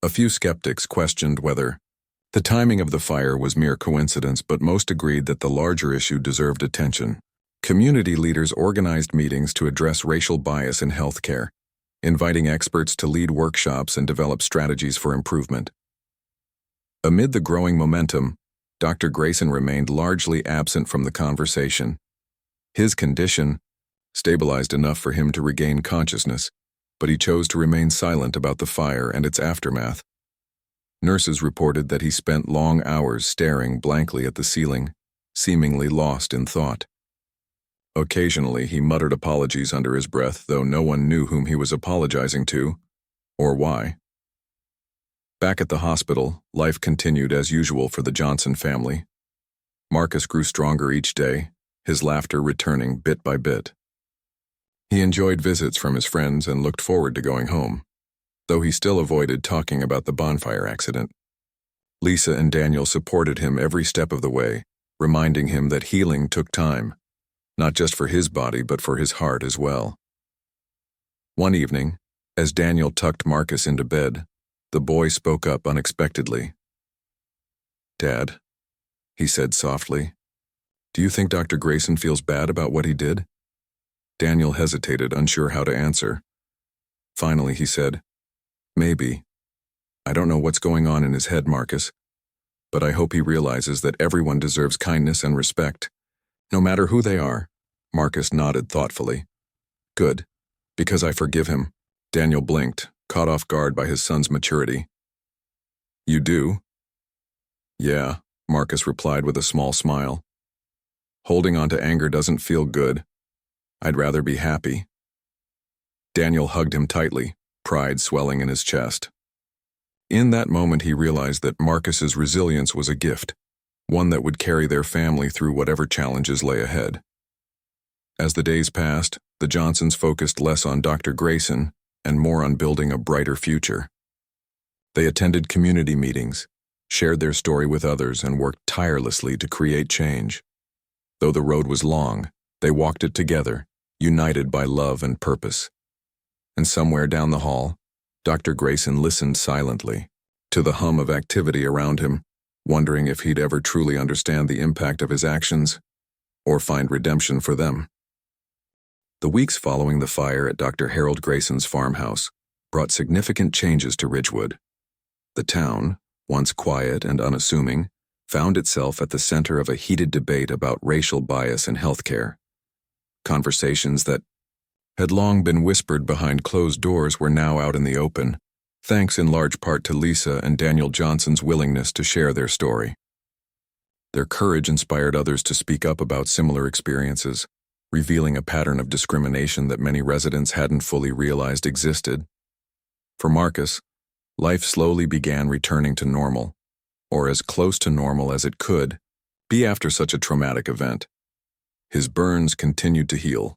A few skeptics questioned whether the timing of the fire was mere coincidence, but most agreed that the larger issue deserved attention. Community leaders organized meetings to address racial bias in healthcare, inviting experts to lead workshops and develop strategies for improvement. Amid the growing momentum, Dr. Grayson remained largely absent from the conversation. His condition stabilized enough for him to regain consciousness, but he chose to remain silent about the fire and its aftermath. Nurses reported that he spent long hours staring blankly at the ceiling, seemingly lost in thought. Occasionally, he muttered apologies under his breath, though no one knew whom he was apologizing to, or why. Back at the hospital, life continued as usual for the Johnson family. Marcus grew stronger each day, his laughter returning bit by bit. He enjoyed visits from his friends and looked forward to going home, though he still avoided talking about the bonfire accident. Lisa and Daniel supported him every step of the way, reminding him that healing took time, not just for his body but for his heart as well. One evening, as Daniel tucked Marcus into bed, the boy spoke up unexpectedly. "Dad," he said softly, "do you think Dr. Grayson feels bad about what he did?" Daniel hesitated, unsure how to answer. Finally, he said, "Maybe. I don't know what's going on in his head, Marcus, but I hope he realizes that everyone deserves kindness and respect, no matter who they are." Marcus nodded thoughtfully. "Good, because I forgive him." Daniel blinked, caught off guard by his son's maturity. "You do?" "Yeah," Marcus replied with a small smile. "Holding on to anger doesn't feel good. I'd rather be happy." Daniel hugged him tightly, pride swelling in his chest. In that moment he realized that Marcus's resilience was a gift, one that would carry their family through whatever challenges lay ahead. As the days passed, the Johnsons focused less on Dr. Grayson and more on building a brighter future. They attended community meetings, shared their story with others, and worked tirelessly to create change. Though the road was long, they walked it together, united by love and purpose. And somewhere down the hall, Dr. Grayson listened silently to the hum of activity around him, wondering if he'd ever truly understand the impact of his actions or find redemption for them. The weeks following the fire at Dr. Harold Grayson's farmhouse brought significant changes to Ridgewood. The town, once quiet and unassuming, found itself at the center of a heated debate about racial bias in healthcare. Conversations that had long been whispered behind closed doors were now out in the open, thanks in large part to Lisa and Daniel Johnson's willingness to share their story. Their courage inspired others to speak up about similar experiences, revealing a pattern of discrimination that many residents hadn't fully realized existed. For Marcus, life slowly began returning to normal, or as close to normal as it could be after such a traumatic event. His burns continued to heal,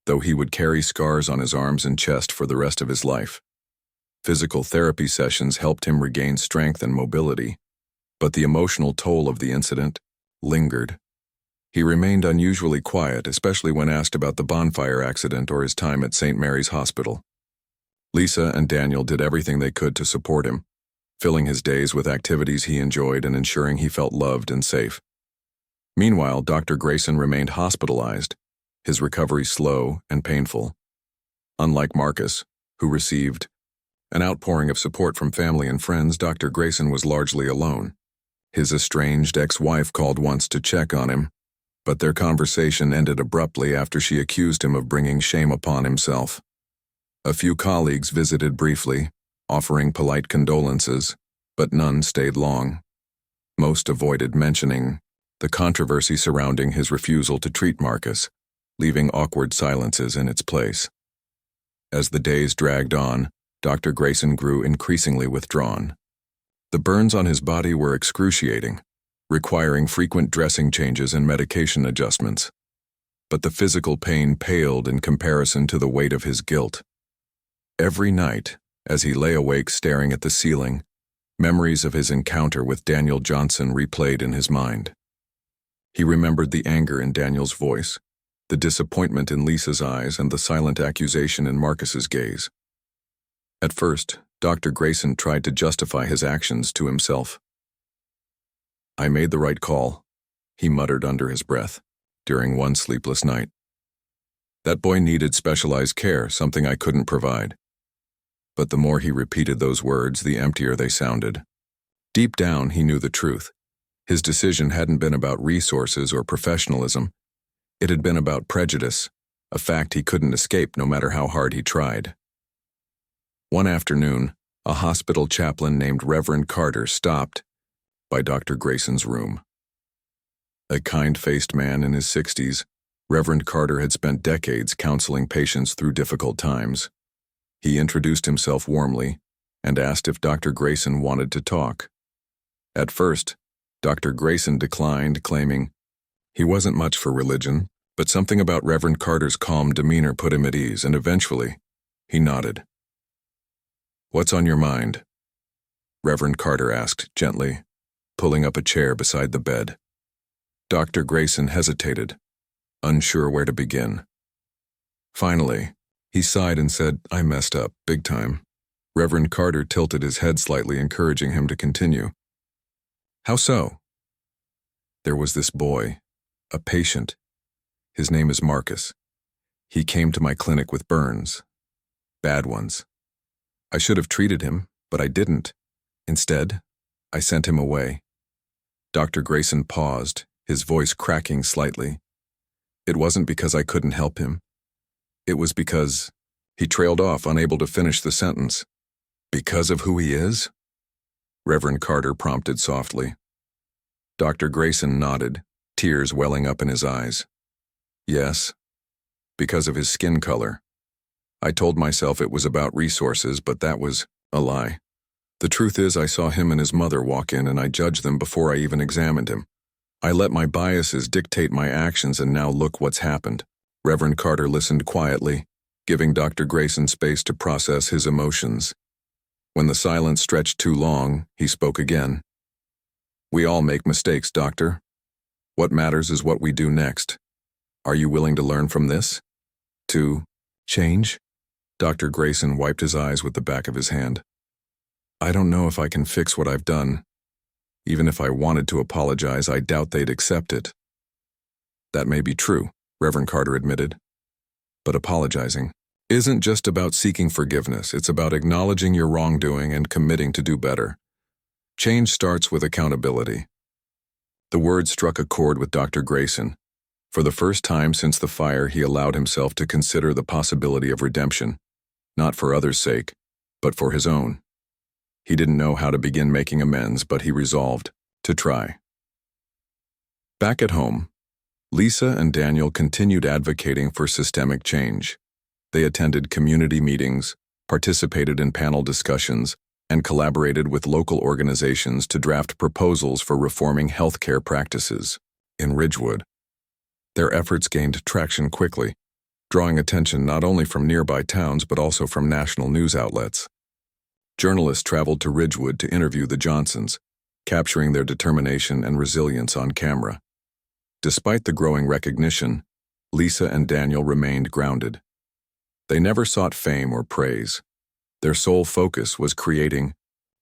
though he would carry scars on his arms and chest for the rest of his life. Physical therapy sessions helped him regain strength and mobility, but the emotional toll of the incident lingered. He remained unusually quiet, especially when asked about the bonfire accident or his time at St. Mary's Hospital. Lisa and Daniel did everything they could to support him, filling his days with activities he enjoyed and ensuring he felt loved and safe. Meanwhile, Dr. Grayson remained hospitalized, his recovery slow and painful. Unlike Marcus, who received an outpouring of support from family and friends, Dr. Grayson was largely alone. His estranged ex-wife called once to check on him, But their conversation ended abruptly after she accused him of bringing shame upon himself. A few colleagues visited briefly, offering polite condolences, but none stayed long. Most avoided mentioning the controversy surrounding his refusal to treat Marcus, leaving awkward silences in its place. As the days dragged on, Dr. Grayson grew increasingly withdrawn. The burns on his body were excruciating, requiring frequent dressing changes and medication adjustments. But the physical pain paled in comparison to the weight of his guilt. Every night, as he lay awake staring at the ceiling, memories of his encounter with Daniel Johnson replayed in his mind. He remembered the anger in Daniel's voice, the disappointment in Lisa's eyes, and the silent accusation in Marcus's gaze. At first, Dr. Grayson tried to justify his actions to himself. "I made the right call," he muttered under his breath, during one sleepless night. "That boy needed specialized care, something I couldn't provide." But the more he repeated those words, the emptier they sounded. Deep down, he knew the truth. His decision hadn't been about resources or professionalism. It had been about prejudice, a fact he couldn't escape no matter how hard he tried. One afternoon, a hospital chaplain named Reverend Carter stopped by Dr. Grayson's room. A kind-faced man in his 60s, Reverend Carter had spent decades counseling patients through difficult times. He introduced himself warmly and asked if Dr. Grayson wanted to talk. At first, Dr. Grayson declined, claiming he wasn't much for religion, but something about Reverend Carter's calm demeanor put him at ease, and eventually, he nodded. "What's on your mind?" Reverend Carter asked gently, pulling up a chair beside the bed. Dr. Grayson hesitated, unsure where to begin. Finally, he sighed and said, "I messed up, big time." Reverend Carter tilted his head slightly, encouraging him to continue. "How so?" "There was this boy, a patient. His name is Marcus. He came to my clinic with burns. Bad ones. I should have treated him, but I didn't. Instead, I sent him away." Dr. Grayson paused, his voice cracking slightly. "It wasn't because I couldn't help him. It was because..." He trailed off, unable to finish the sentence. "Because of who he is?" Reverend Carter prompted softly. Dr. Grayson nodded, tears welling up in his eyes. "Yes, because of his skin color. I told myself it was about resources, but that was a lie. The truth is, I saw him and his mother walk in and I judged them before I even examined him. I let my biases dictate my actions, and now look what's happened." Reverend Carter listened quietly, giving Dr. Grayson space to process his emotions. When the silence stretched too long, he spoke again. "We all make mistakes, Doctor. What matters is what we do next. Are you willing to learn from this? To change?" Dr. Grayson wiped his eyes with the back of his hand. "I don't know if I can fix what I've done. Even if I wanted to apologize, I doubt they'd accept it." "That may be true," Reverend Carter admitted. "But apologizing isn't just about seeking forgiveness. It's about acknowledging your wrongdoing and committing to do better. Change starts with accountability." The words struck a chord with Dr. Grayson. For the first time since the fire, he allowed himself to consider the possibility of redemption, not for others' sake, but for his own. He didn't know how to begin making amends, but he resolved to try. Back at home, Lisa and Daniel continued advocating for systemic change. They attended community meetings, participated in panel discussions, and collaborated with local organizations to draft proposals for reforming healthcare practices. In Ridgewood, their efforts gained traction quickly, drawing attention not only from nearby towns but also from national news outlets. Journalists traveled to Ridgewood to interview the Johnsons, capturing their determination and resilience on camera. Despite the growing recognition, Lisa and Daniel remained grounded. They never sought fame or praise. Their sole focus was creating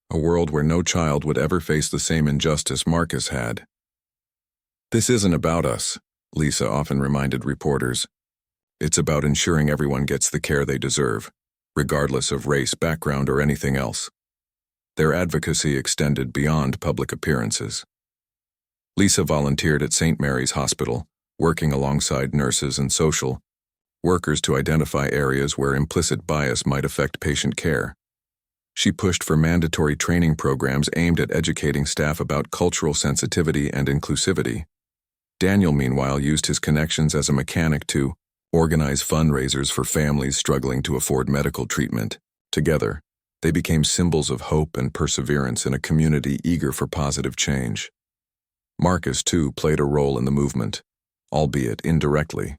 a world where no child would ever face the same injustice Marcus had. "This isn't about us," Lisa often reminded reporters. "It's about ensuring everyone gets the care they deserve, regardless of race, background, or anything else." Their advocacy extended beyond public appearances. Lisa volunteered at St. Mary's Hospital, working alongside nurses and social workers to identify areas where implicit bias might affect patient care. She pushed for mandatory training programs aimed at educating staff about cultural sensitivity and inclusivity. Daniel, meanwhile, used his connections as a mechanic to organize fundraisers for families struggling to afford medical treatment. Together, they became symbols of hope and perseverance in a community eager for positive change. Marcus, too, played a role in the movement, albeit indirectly.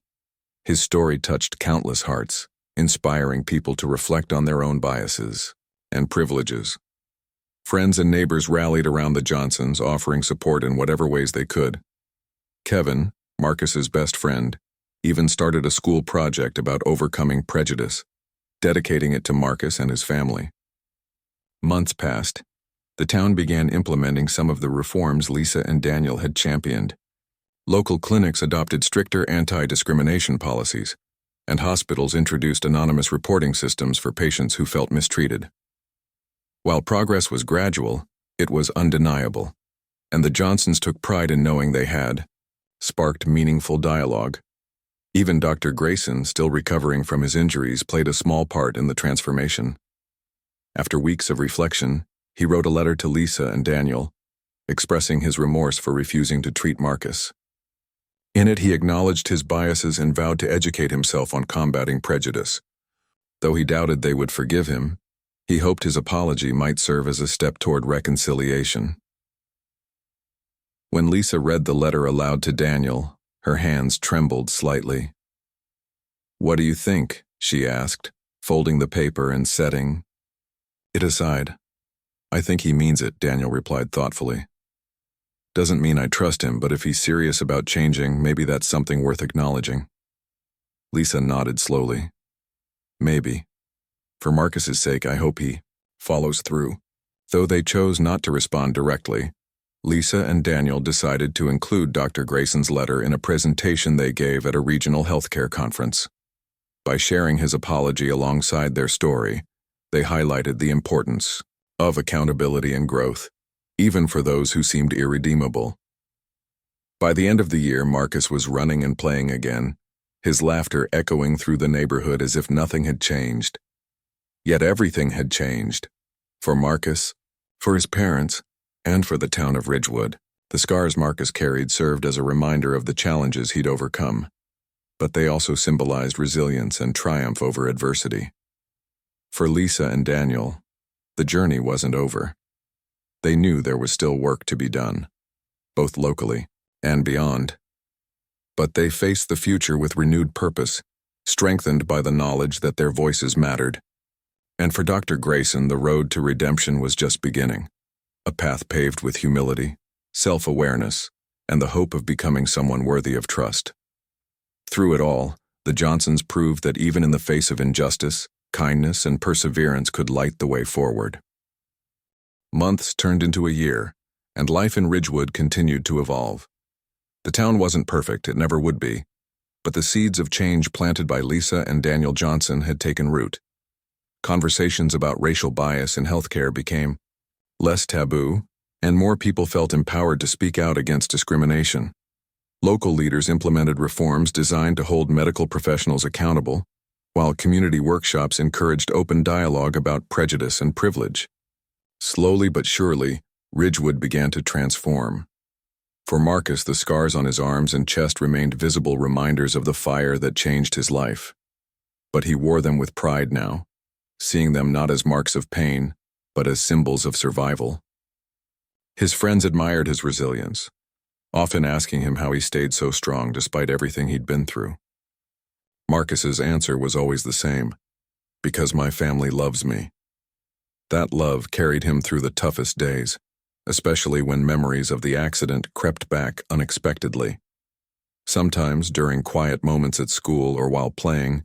His story touched countless hearts, inspiring people to reflect on their own biases and privileges. Friends and neighbors rallied around the Johnsons, offering support in whatever ways they could. Kevin, Marcus's best friend, even started a school project about overcoming prejudice, dedicating it to Marcus and his family. Months passed. The town began implementing some of the reforms Lisa and Daniel had championed. Local clinics adopted stricter anti-discrimination policies, and hospitals introduced anonymous reporting systems for patients who felt mistreated. While progress was gradual, it was undeniable, and the Johnsons took pride in knowing they had sparked meaningful dialogue. Even Dr. Grayson, still recovering from his injuries, played a small part in the transformation. After weeks of reflection, he wrote a letter to Lisa and Daniel, expressing his remorse for refusing to treat Marcus. In it, he acknowledged his biases and vowed to educate himself on combating prejudice. Though he doubted they would forgive him, he hoped his apology might serve as a step toward reconciliation. When Lisa read the letter aloud to Daniel, her hands trembled slightly. "What do you think?" she asked, folding the paper and setting it aside. "I think he means it," Daniel replied thoughtfully. "Doesn't mean I trust him, but if he's serious about changing, maybe that's something worth acknowledging." Lisa nodded slowly. "Maybe. For Marcus's sake, I hope he follows through." Though they chose not to respond directly, Lisa and Daniel decided to include Dr. Grayson's letter in a presentation they gave at a regional healthcare conference. By sharing his apology alongside their story, they highlighted the importance of accountability and growth, even for those who seemed irredeemable. By the end of the year, Marcus was running and playing again, his laughter echoing through the neighborhood as if nothing had changed. Yet everything had changed. For Marcus, for his parents, and for the town of Ridgewood. The scars Marcus carried served as a reminder of the challenges he'd overcome, but they also symbolized resilience and triumph over adversity. For Lisa and Daniel, the journey wasn't over. They knew there was still work to be done, both locally and beyond. But they faced the future with renewed purpose, strengthened by the knowledge that their voices mattered. And for Dr. Grayson, the road to redemption was just beginning, a path paved with humility, self-awareness, and the hope of becoming someone worthy of trust. Through it all, the Johnsons proved that even in the face of injustice, kindness and perseverance could light the way forward. Months turned into a year, and life in Ridgewood continued to evolve. The town wasn't perfect, it never would be, but the seeds of change planted by Lisa and Daniel Johnson had taken root. Conversations about racial bias in healthcare became less taboo, and more people felt empowered to speak out against discrimination. Local leaders implemented reforms designed to hold medical professionals accountable, while community workshops encouraged open dialogue about prejudice and privilege. Slowly but surely, Ridgewood began to transform. For Marcus, the scars on his arms and chest remained visible reminders of the fire that changed his life. But he wore them with pride now, seeing them not as marks of pain, but as symbols of survival. His friends admired his resilience, often asking him how he stayed so strong despite everything he'd been through. Marcus's answer was always the same: "Because my family loves me." That love carried him through the toughest days, especially when memories of the accident crept back unexpectedly. Sometimes, during quiet moments at school or while playing,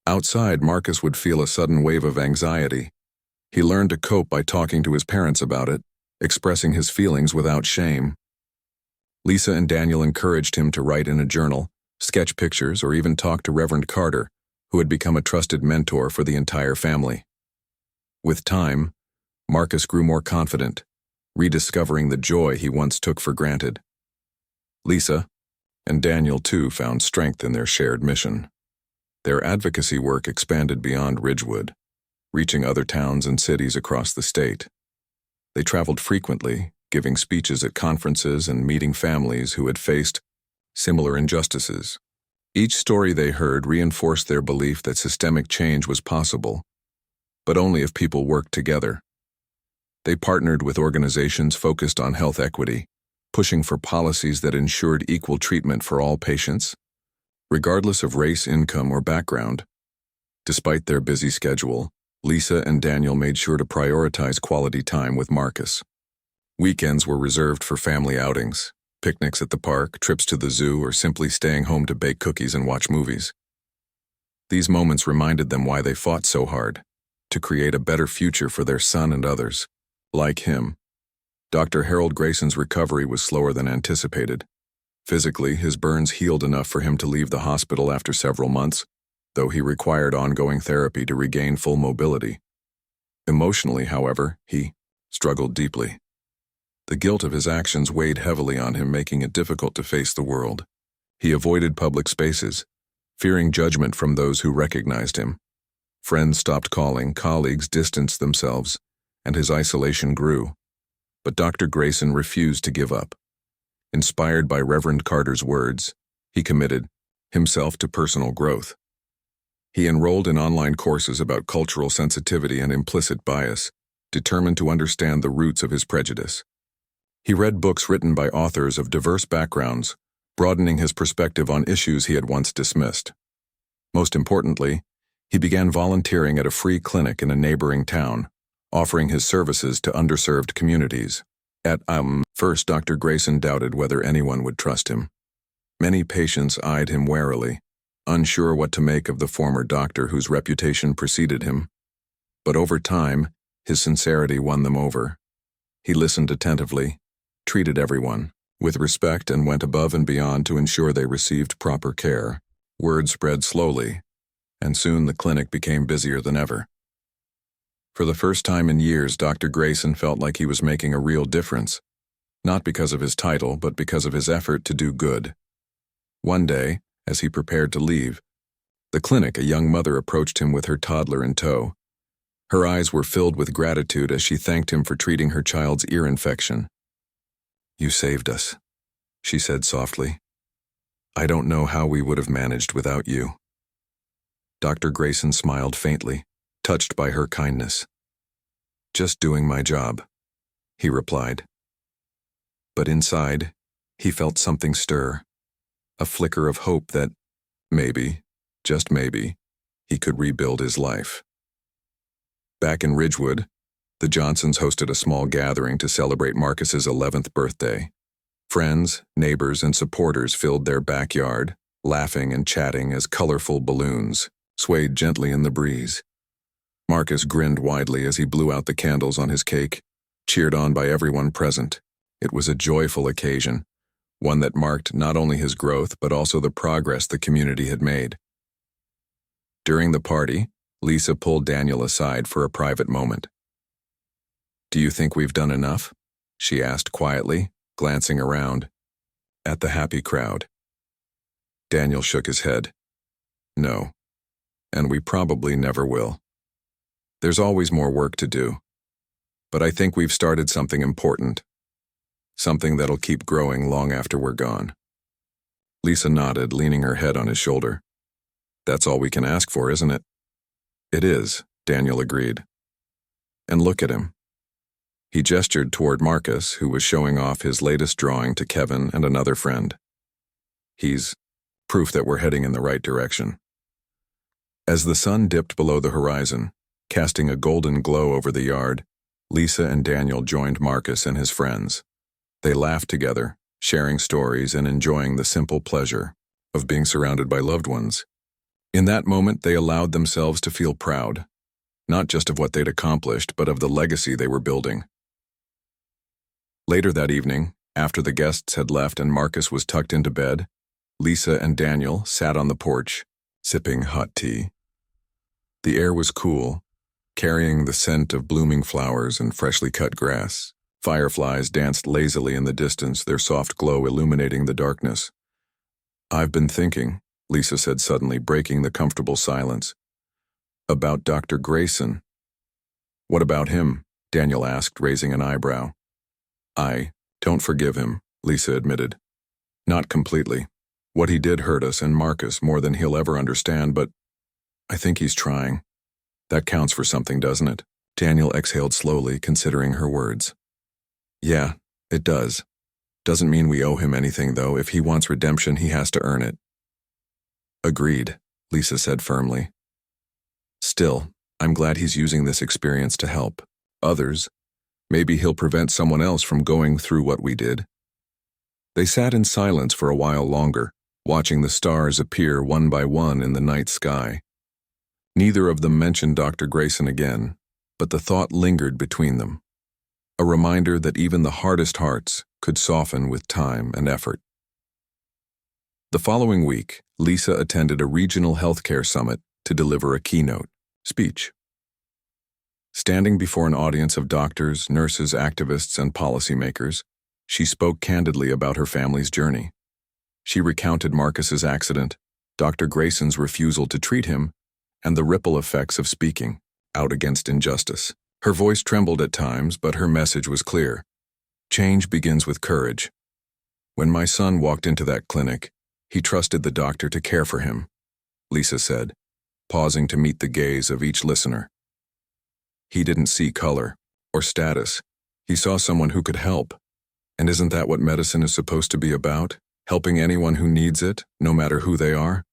outside, Marcus would feel a sudden wave of anxiety. He learned to cope by talking to his parents about it, expressing his feelings without shame. Lisa and Daniel encouraged him to write in a journal, sketch pictures, or even talk to Reverend Carter, who had become a trusted mentor for the entire family. With time, Marcus grew more confident, rediscovering the joy he once took for granted. "Lisa, and Daniel too found strength in their shared mission. Their advocacy work expanded beyond Ridgewood, reaching other towns and cities across the state. They traveled frequently, giving speeches at conferences and meeting families who had faced similar injustices. Each story they heard reinforced their belief that systemic change was possible, but only if people worked together. They partnered with organizations focused on health equity, pushing for policies that ensured equal treatment for all patients, regardless of race, income, or background. Despite their busy schedule, Lisa and Daniel made sure to prioritize quality time with Marcus. Weekends were reserved for family outings, picnics at the park, trips to the zoo, or simply staying home to bake cookies and watch movies. These moments reminded them why they fought so hard, to create a better future for their son and others. Like him, Dr. Harold Grayson's recovery was slower than anticipated. Physically, his burns healed enough for him to leave the hospital after several months, though he required ongoing therapy to regain full mobility. Emotionally, however, he struggled deeply. The guilt of his actions weighed heavily on him, making it difficult to face the world. He avoided public spaces, fearing judgment from those who recognized him. Friends stopped calling, colleagues distanced themselves, and his isolation grew. But Dr. Grayson refused to give up. Inspired by Reverend Carter's words, he committed himself to personal growth. He enrolled in online courses about cultural sensitivity and implicit bias, determined to understand the roots of his prejudice. He read books written by authors of diverse backgrounds, broadening his perspective on issues he had once dismissed. Most importantly, he began volunteering at a free clinic in a neighboring town, offering his services to underserved communities. At first, Dr. Grayson doubted whether anyone would trust him. Many patients eyed him warily, unsure what to make of the former doctor whose reputation preceded him. But over time, his sincerity won them over. He listened attentively, treated everyone with respect, and went above and beyond to ensure they received proper care. Word spread slowly, and soon the clinic became busier than ever. For the first time in years, Dr. Grayson felt like he was making a real difference, not because of his title, but because of his effort to do good. One day, as he prepared to leave the clinic, a young mother approached him with her toddler in tow. Her eyes were filled with gratitude as she thanked him for treating her child's ear infection. "You saved us," she said softly. "I don't know how we would have managed without you." Dr. Grayson smiled faintly, touched by her kindness. "Just doing my job," he replied. But inside, he felt something stir, a flicker of hope that maybe, just maybe, he could rebuild his life. Back in Ridgewood, the Johnsons hosted a small gathering to celebrate Marcus's 11th birthday. Friends, neighbors, and supporters filled their backyard, laughing and chatting as colorful balloons swayed gently in the breeze. Marcus grinned widely as he blew out the candles on his cake, cheered on by everyone present. It was a joyful occasion, one that marked not only his growth but also the progress the community had made. During the party, Lisa pulled Daniel aside for a private moment. "Do you think we've done enough?" she asked quietly, glancing around at the happy crowd. Daniel shook his head. "No, and we probably never will. There's always more work to do. But I think we've started something important, something that'll keep growing long after we're gone." Lisa nodded, leaning her head on his shoulder. "That's all we can ask for, isn't it?" "It is," Daniel agreed. "And look at him." He gestured toward Marcus, who was showing off his latest drawing to Kevin and another friend. "He's proof that we're heading in the right direction." As the sun dipped below the horizon, casting a golden glow over the yard, Lisa and Daniel joined Marcus and his friends. They laughed together, sharing stories and enjoying the simple pleasure of being surrounded by loved ones. In that moment, they allowed themselves to feel proud, not just of what they'd accomplished, but of the legacy they were building. Later that evening, after the guests had left and Marcus was tucked into bed, Lisa and Daniel sat on the porch, sipping hot tea. The air was cool, carrying the scent of blooming flowers and freshly cut grass. Fireflies danced lazily in the distance, their soft glow illuminating the darkness. I've been thinking, Lisa said suddenly, breaking the comfortable silence. About Dr. Grayson. What about him? Daniel asked, raising an eyebrow. I don't forgive him, Lisa admitted. Not completely. What he did hurt us and Marcus more than he'll ever understand, but I think he's trying. That counts for something, doesn't it? Daniel exhaled slowly, considering her words. Yeah, it does. Doesn't mean we owe him anything, though. If he wants redemption, he has to earn it. Agreed, Lisa said firmly. Still, I'm glad he's using this experience to help others. Maybe he'll prevent someone else from going through what we did. They sat in silence for a while longer, watching the stars appear one by one in the night sky. Neither of them mentioned Dr. Grayson again, but the thought lingered between them. A reminder that even the hardest hearts could soften with time and effort. The following week, Lisa attended a regional healthcare summit to deliver a keynote speech. Standing before an audience of doctors, nurses, activists, and policymakers, she spoke candidly about her family's journey. She recounted Marcus's accident, Dr. Grayson's refusal to treat him, and the ripple effects of speaking out against injustice. Her voice trembled at times, but her message was clear. Change begins with courage. When my son walked into that clinic, he trusted the doctor to care for him, Lisa said, pausing to meet the gaze of each listener. He didn't see color or status. He saw someone who could help. And isn't that what medicine is supposed to be about? Helping anyone who needs it, no matter who they are?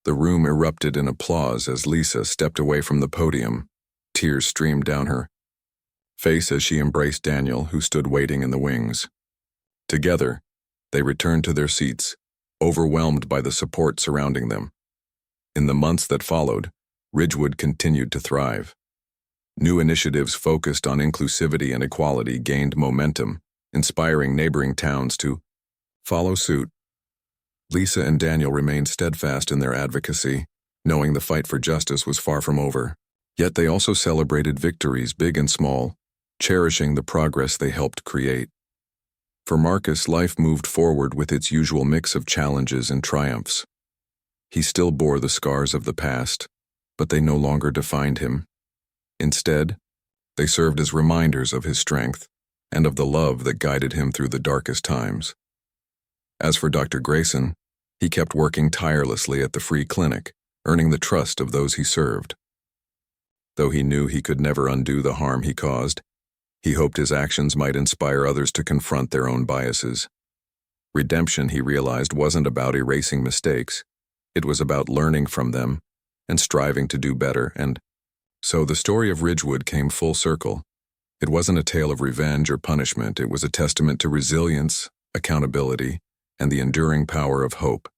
The room erupted in applause as Lisa stepped away from the podium. Tears streamed down her face as she embraced Daniel, who stood waiting in the wings. Together, they returned to their seats, overwhelmed by the support surrounding them. In the months that followed, Ridgewood continued to thrive. New initiatives focused on inclusivity and equality gained momentum, inspiring neighboring towns to follow suit. Lisa and Daniel remained steadfast in their advocacy, knowing the fight for justice was far from over. Yet they also celebrated victories, big and small, cherishing the progress they helped create. For Marcus, life moved forward with its usual mix of challenges and triumphs. He still bore the scars of the past, but they no longer defined him. Instead, they served as reminders of his strength and of the love that guided him through the darkest times. As for Dr. Grayson, he kept working tirelessly at the free clinic, earning the trust of those he served. Though he knew he could never undo the harm he caused, he hoped his actions might inspire others to confront their own biases. Redemption, he realized, wasn't about erasing mistakes. It was about learning from them and striving to do better. And so the story of Ridgewood came full circle. It wasn't a tale of revenge or punishment. It was a testament to resilience, accountability, and the enduring power of hope.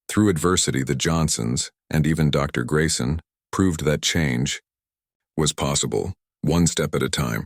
Through adversity, the Johnsons, and even Dr. Grayson, proved that change was possible, one step at a time.